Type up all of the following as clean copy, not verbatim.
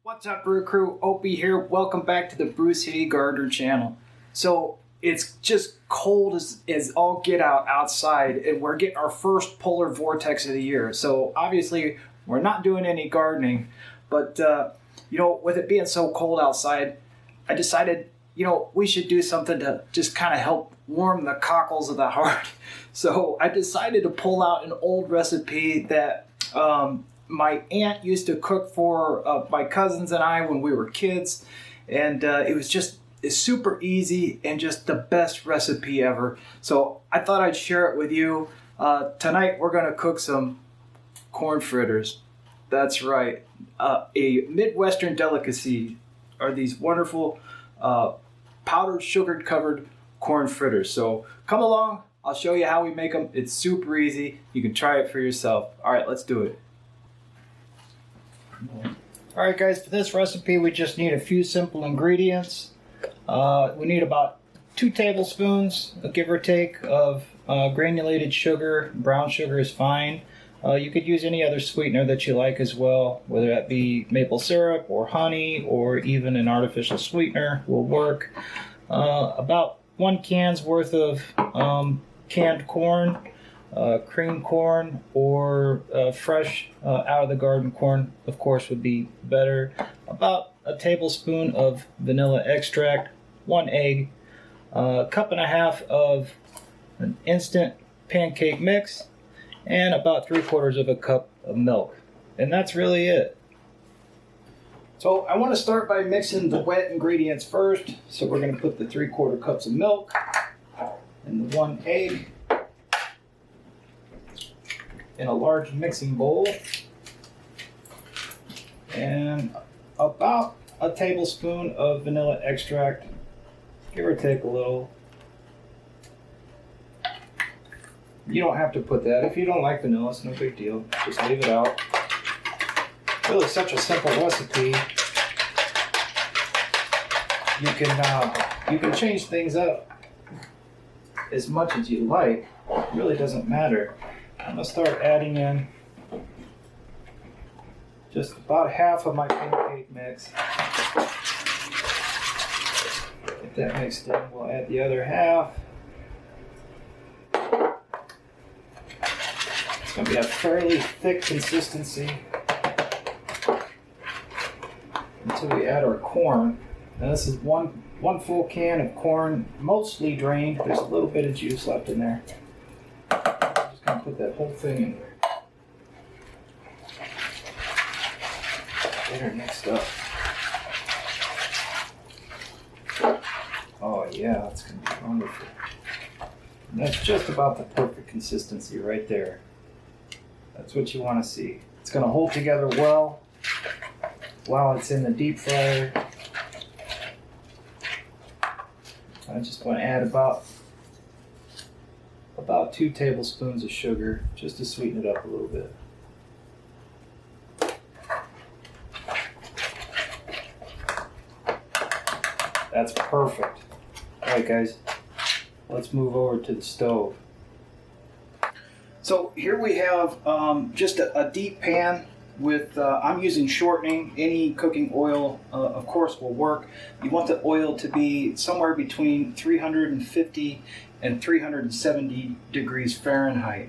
What's up, Brew Crew? Opie here. Welcome back to the Brew City Garden channel. So it's just cold as all get out outside, and we're getting our first polar vortex of the year. So obviously we're not doing any gardening, but with it being so cold outside, I decided we should do something to just kind of help warm the cockles of the heart. So I decided to pull out an old recipe that my aunt used to cook for my cousins and I when we were kids, and it's super easy and just the best recipe ever. So I thought I'd share it with you. Tonight we're going to cook some corn fritters. That's right. A Midwestern delicacy are these wonderful powdered sugar covered corn fritters. So come along, I'll show you how we make them. It's super easy. You can try it for yourself. All right, let's do it. Alright guys, for this recipe we just need a few simple ingredients. We need about 2 tablespoons, give or take, of granulated sugar. Brown sugar is fine. You could use any other sweetener that you like as well, whether that be maple syrup or honey or even an artificial sweetener will work. About 1 can's worth of canned corn. Cream corn or fresh out of the garden corn, of course, would be better. About a tablespoon of vanilla extract, 1 egg, a cup and a half of an instant pancake mix, and about 3/4 of a cup of milk. And that's really it. So I want to start by mixing the wet ingredients first. So we're going to put the 3/4 cups of milk and the 1 egg in a large mixing bowl, and about a tablespoon of vanilla extract, give or take a little. You don't have to put that. If you don't like vanilla, it's no big deal. Just leave it out. Really such a simple recipe. You can change things up as much as you like. It really doesn't matter. I'm going to start adding in just about half of my pancake mix. Get that mixed in, we'll add the other half. It's going to be a fairly thick consistency until we add our corn. Now this is one full can of corn, mostly drained. There's a little bit of juice left in there. I'm put that whole thing in there. Get her mixed up. Oh yeah, that's going to be wonderful. And that's just about the perfect consistency right there. That's what you want to see. It's going to hold together well while it's in the deep fryer. I just want to add about 2 tablespoons of sugar, just to sweeten it up a little bit. That's perfect. Alright guys, let's move over to the stove. So here we have just a deep pan with, I'm using shortening. Any cooking oil, of course, will work. You want the oil to be somewhere between 350 and 370 degrees Fahrenheit.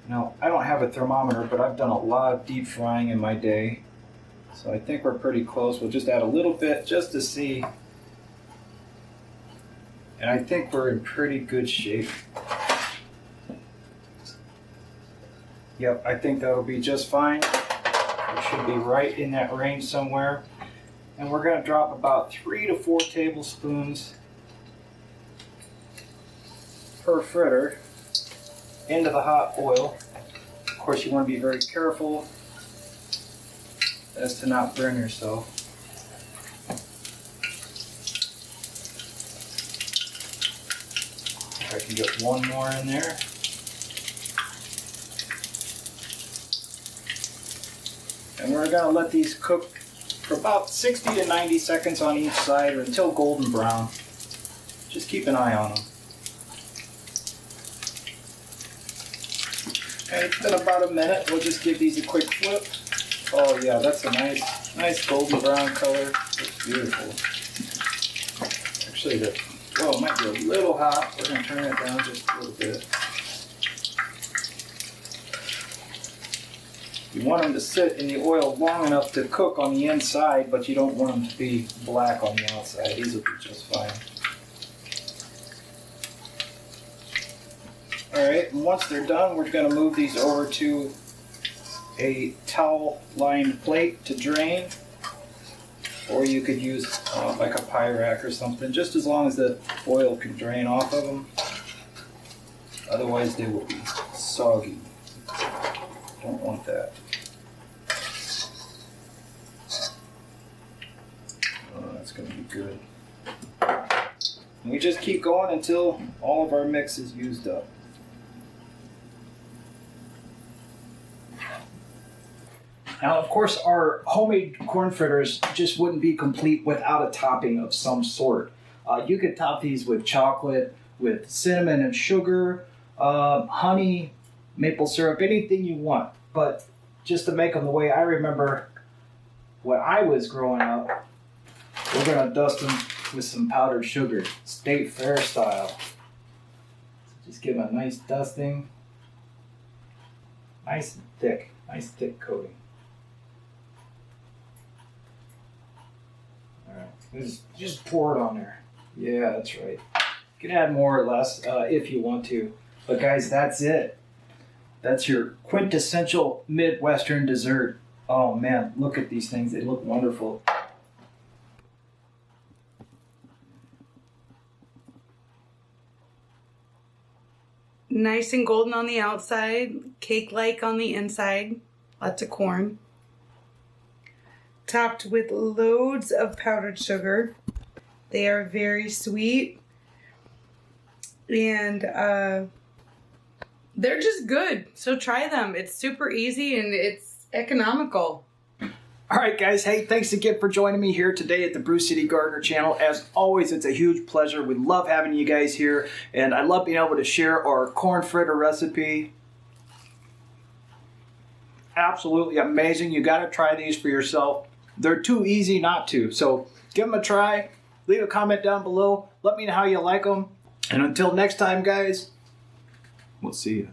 Now, I don't have a thermometer, but I've done a lot of deep frying in my day. So I think we're pretty close. We'll just add a little bit just to see. And I think we're in pretty good shape. Yep, I think that'll be just fine. It should be right in that range somewhere. And we're going to drop about 3 to 4 tablespoons per fritter into the hot oil. Of course, you want to be very careful as to not burn yourself. If I can get one more in there. And we're going to let these cook for about 60 to 90 seconds on each side, or until golden brown. Just keep an eye on them. And it's been about a minute. We'll just give these a quick flip. Oh yeah, that's a nice Nice golden brown color. Looks beautiful. Actually, it might be a little hot. We're going to turn it down just a little bit. You want them to sit in the oil long enough to cook on the inside, but you don't want them to be black on the outside. These will be just fine. Alright, and once they're done, we're going to move these over to a towel-lined plate to drain. Or you could use like a pie rack or something, just as long as the oil can drain off of them. Otherwise they will be soggy. Don't want that. Oh, that's going to be good. And we just keep going until all of our mix is used up. Now, of course, our homemade corn fritters just wouldn't be complete without a topping of some sort. You could top these with chocolate, with cinnamon and sugar, honey, maple syrup, anything you want. But just to make them the way I remember when I was growing up, we're going to dust them with some powdered sugar, State Fair style. So just give them a nice dusting. Nice thick coating. Just pour it on there. Yeah, that's right. You can add more or less if you want to. But guys, that's it. That's your quintessential Midwestern dessert. Oh man, look at these things. They look wonderful. Nice and golden on the outside, cake-like on the inside. Lots of corn. Topped with loads of powdered sugar. They are very sweet. And they're just good. So try them. It's super easy and it's economical. All right, guys. Hey, thanks again for joining me here today at the Brew City Garden channel. As always, it's a huge pleasure. We love having you guys here. And I love being able to share our corn fritter recipe. Absolutely amazing. You got to try these for yourself. They're too easy not to. So give them a try. Leave a comment down below. Let me know how you like them. And until next time, guys, we'll see you.